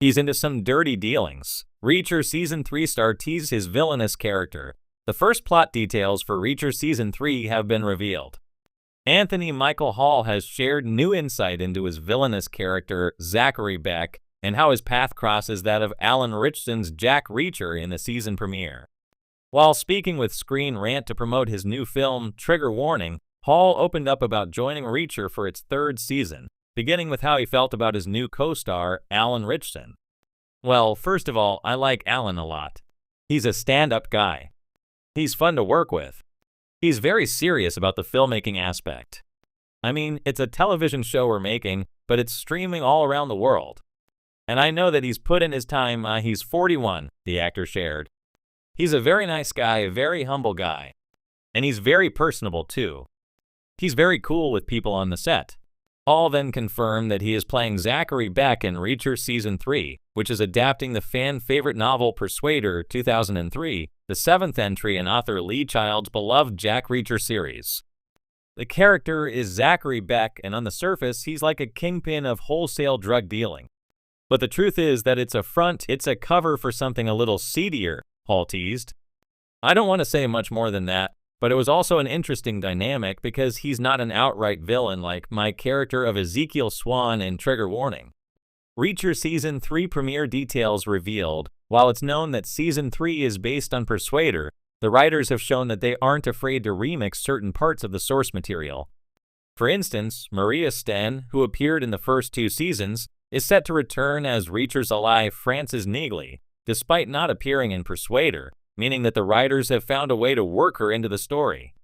He's into some dirty dealings. Reacher Season 3 star teased his Villainous character. The first plot details for Reacher Season 3 have been revealed. Anthony Michael Hall has shared new insight into his Villainous character, Zachary Beck, and how his path crosses that of Alan Ritchson's Jack Reacher in the season premiere. While speaking with Screen Rant to promote his new film, Trigger Warning, Hall opened up about joining Reacher for its third season, beginning with how he felt about his new co-star, Alan Ritchson. Well, first of all, I like Alan a lot. He's a stand-up guy. He's fun to work with. He's very serious about the filmmaking aspect. I mean, it's a television show we're making, but it's streaming all around the world. And I know that he's put in his time. He's 41, the actor shared. He's a very nice guy, a very humble guy. And he's very personable too. He's very cool with people on the set. Hall then confirmed that he is playing Zachary Beck in Reacher Season 3, which is adapting the fan-favorite novel Persuader 2003, the seventh entry in author Lee Child's beloved Jack Reacher series. The character is Zachary Beck, and on the surface, he's like a kingpin of wholesale drug dealing. But the truth is that it's a cover for something a little seedier, Hall teased. I don't want to say much more than that, but it was also an interesting dynamic because he's not an outright villain like my character of Ezekiel Swan in Trigger Warning. Reacher Season 3 premiere details revealed. While it's known that Season 3 is based on Persuader, the writers have shown that they aren't afraid to remix certain parts of the source material. For instance, Maria Sten, who appeared in the first 2 seasons, is set to return as Reacher's ally Frances Neagley, despite not appearing in Persuader, meaning that the writers have found a way to work her into the story.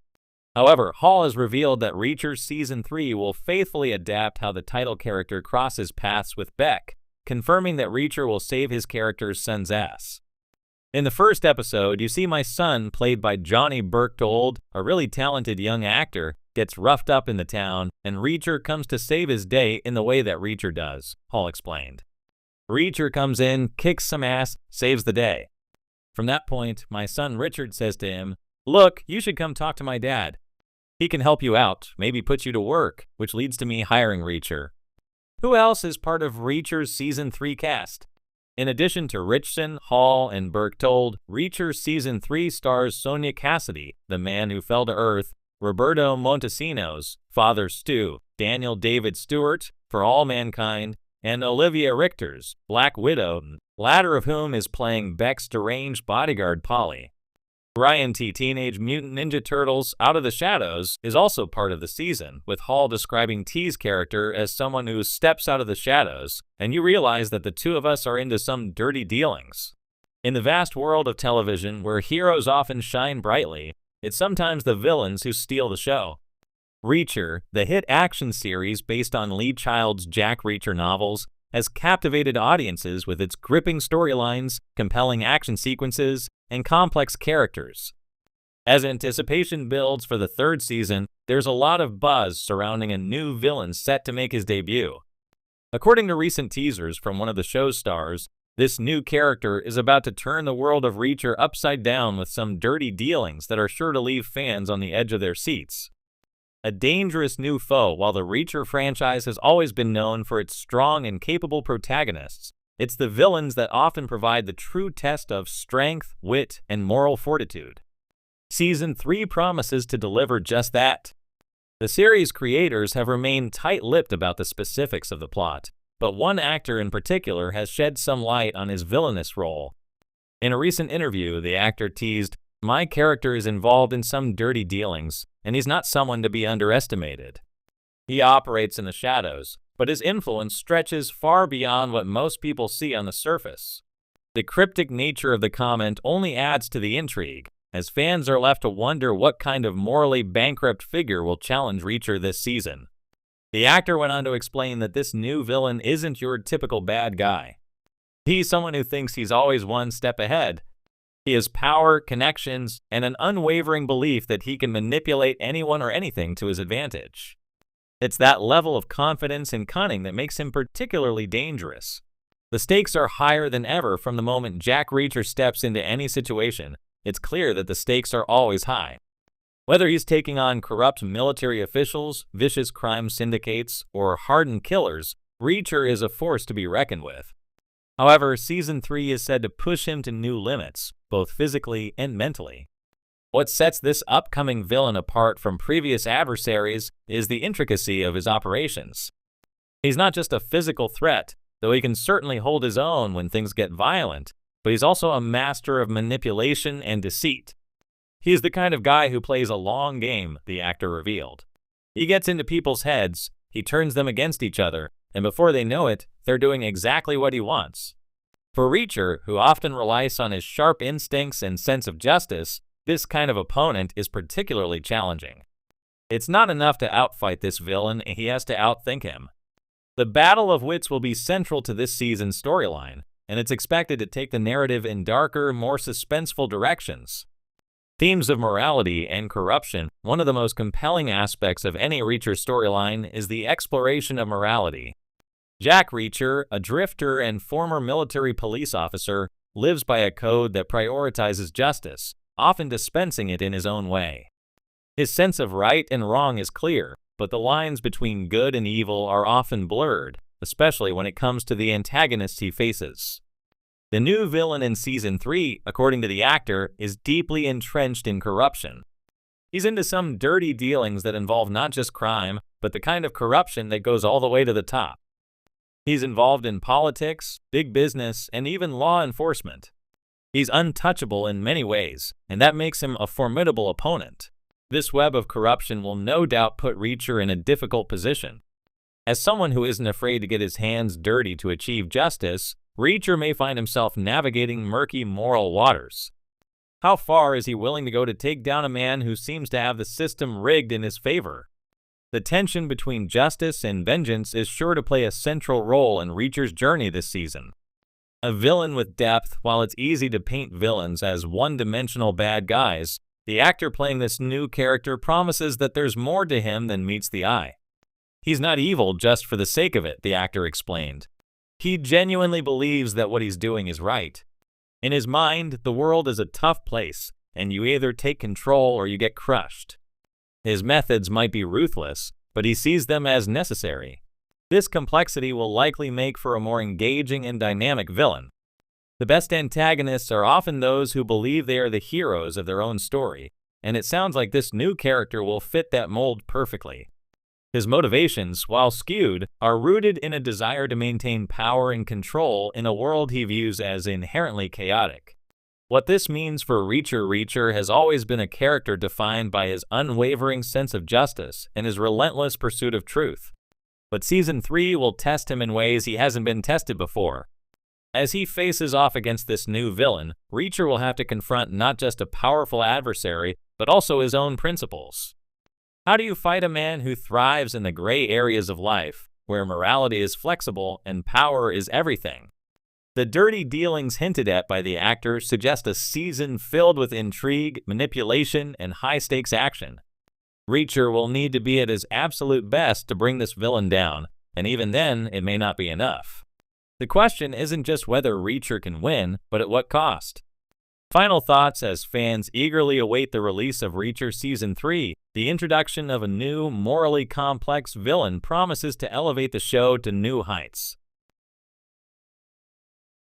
However, Hall has revealed that Reacher Season 3 will faithfully adapt how the title character crosses paths with Beck, confirming that Reacher will save his character's son's ass. In the first episode, you see my son, played by Johnny Berchtold, a really talented young actor, gets roughed up in the town, and Reacher comes to save his day in the way that Reacher does, Hall explained. Reacher comes in, kicks some ass, saves the day. From that point, my son Richard says to him, "Look, you should come talk to my dad. He can help you out, maybe put you to work," which leads to me hiring Reacher. Who else is part of Reacher's Season 3 cast? In addition to Ritchson, Hall, and Berchtold, Reacher Season 3 stars Sonia Cassidy, the man who fell to earth, Roberto Montesinos, Father Stu, Daniel David Stewart, For All Mankind, and Olivia Richter's Black Widow, latter of whom is playing Beck's deranged bodyguard Polly. Ryan T. Teenage Mutant Ninja Turtles Out of the Shadows is also part of the season, with Hall describing T's character as someone who steps out of the shadows, and you realize that the two of us are into some dirty dealings. In the vast world of television, where heroes often shine brightly, it's sometimes the villains who steal the show. Reacher, the hit action series based on Lee Child's Jack Reacher novels, has captivated audiences with its gripping storylines, compelling action sequences, and complex characters. As anticipation builds for the third season, there's a lot of buzz surrounding a new villain set to make his debut. According to recent teasers from one of the show's stars, this new character is about to turn the world of Reacher upside down with some dirty dealings that are sure to leave fans on the edge of their seats. A dangerous new foe. While the Reacher franchise has always been known for its strong and capable protagonists, it's the villains that often provide the true test of strength, wit, and moral fortitude. Season 3 promises to deliver just that. The series' creators have remained tight-lipped about the specifics of the plot, but one actor in particular has shed some light on his villainous role. In a recent interview, the actor teased, "My character is involved in some dirty dealings, and he's not someone to be underestimated. He operates in the shadows, but his influence stretches far beyond what most people see on the surface." The cryptic nature of the comment only adds to the intrigue, as fans are left to wonder what kind of morally bankrupt figure will challenge Reacher this season. The actor went on to explain that this new villain isn't your typical bad guy. He's someone who thinks he's always one step ahead. He has power, connections, and an unwavering belief that he can manipulate anyone or anything to his advantage. It's that level of confidence and cunning that makes him particularly dangerous. The stakes are higher than ever. From the moment Jack Reacher steps into any situation, it's clear that the stakes are always high. Whether he's taking on corrupt military officials, vicious crime syndicates, or hardened killers, Reacher is a force to be reckoned with. However, Season 3 is said to push him to new limits, both physically and mentally. What sets this upcoming villain apart from previous adversaries is the intricacy of his operations. He's not just a physical threat, though he can certainly hold his own when things get violent, but he's also a master of manipulation and deceit. He's the kind of guy who plays a long game, the actor revealed. He gets into people's heads, he turns them against each other, and before they know it, they're doing exactly what he wants. For Reacher, who often relies on his sharp instincts and sense of justice, this kind of opponent is particularly challenging. It's not enough to outfight this villain, he has to outthink him. The battle of wits will be central to this season's storyline, and it's expected to take the narrative in darker, more suspenseful directions. Themes of morality and corruption. One of the most compelling aspects of any Reacher storyline is the exploration of morality. Jack Reacher, a drifter and former military police officer, lives by a code that prioritizes justice, often dispensing it in his own way. His sense of right and wrong is clear, but the lines between good and evil are often blurred, especially when it comes to the antagonists he faces. The new villain in Season 3, according to the actor, is deeply entrenched in corruption. He's into some dirty dealings that involve not just crime, but the kind of corruption that goes all the way to the top. He's involved in politics, big business, and even law enforcement. He's untouchable in many ways, and that makes him a formidable opponent. This web of corruption will no doubt put Reacher in a difficult position. As someone who isn't afraid to get his hands dirty to achieve justice, Reacher may find himself navigating murky moral waters. How far is he willing to go to take down a man who seems to have the system rigged in his favor? The tension between justice and vengeance is sure to play a central role in Reacher's journey this season. A villain with depth. While it's easy to paint villains as one-dimensional bad guys, the actor playing this new character promises that there's more to him than meets the eye. He's not evil just for the sake of it, the actor explained. He genuinely believes that what he's doing is right. In his mind, the world is a tough place, and you either take control or you get crushed. His methods might be ruthless, but he sees them as necessary. This complexity will likely make for a more engaging and dynamic villain. The best antagonists are often those who believe they are the heroes of their own story, and it sounds like this new character will fit that mold perfectly. His motivations, while skewed, are rooted in a desire to maintain power and control in a world he views as inherently chaotic. What this means for Reacher has always been a character defined by his unwavering sense of justice and his relentless pursuit of truth. But Season 3 will test him in ways he hasn't been tested before. As he faces off against this new villain, Reacher will have to confront not just a powerful adversary, but also his own principles. How do you fight a man who thrives in the gray areas of life, where morality is flexible and power is everything? The dirty dealings hinted at by the actor suggest a season filled with intrigue, manipulation, and high-stakes action. Reacher will need to be at his absolute best to bring this villain down, and even then, it may not be enough. The question isn't just whether Reacher can win, but at what cost. Final thoughts as fans eagerly await the release of Reacher Season 3, the introduction of a new, morally complex villain promises to elevate the show to new heights.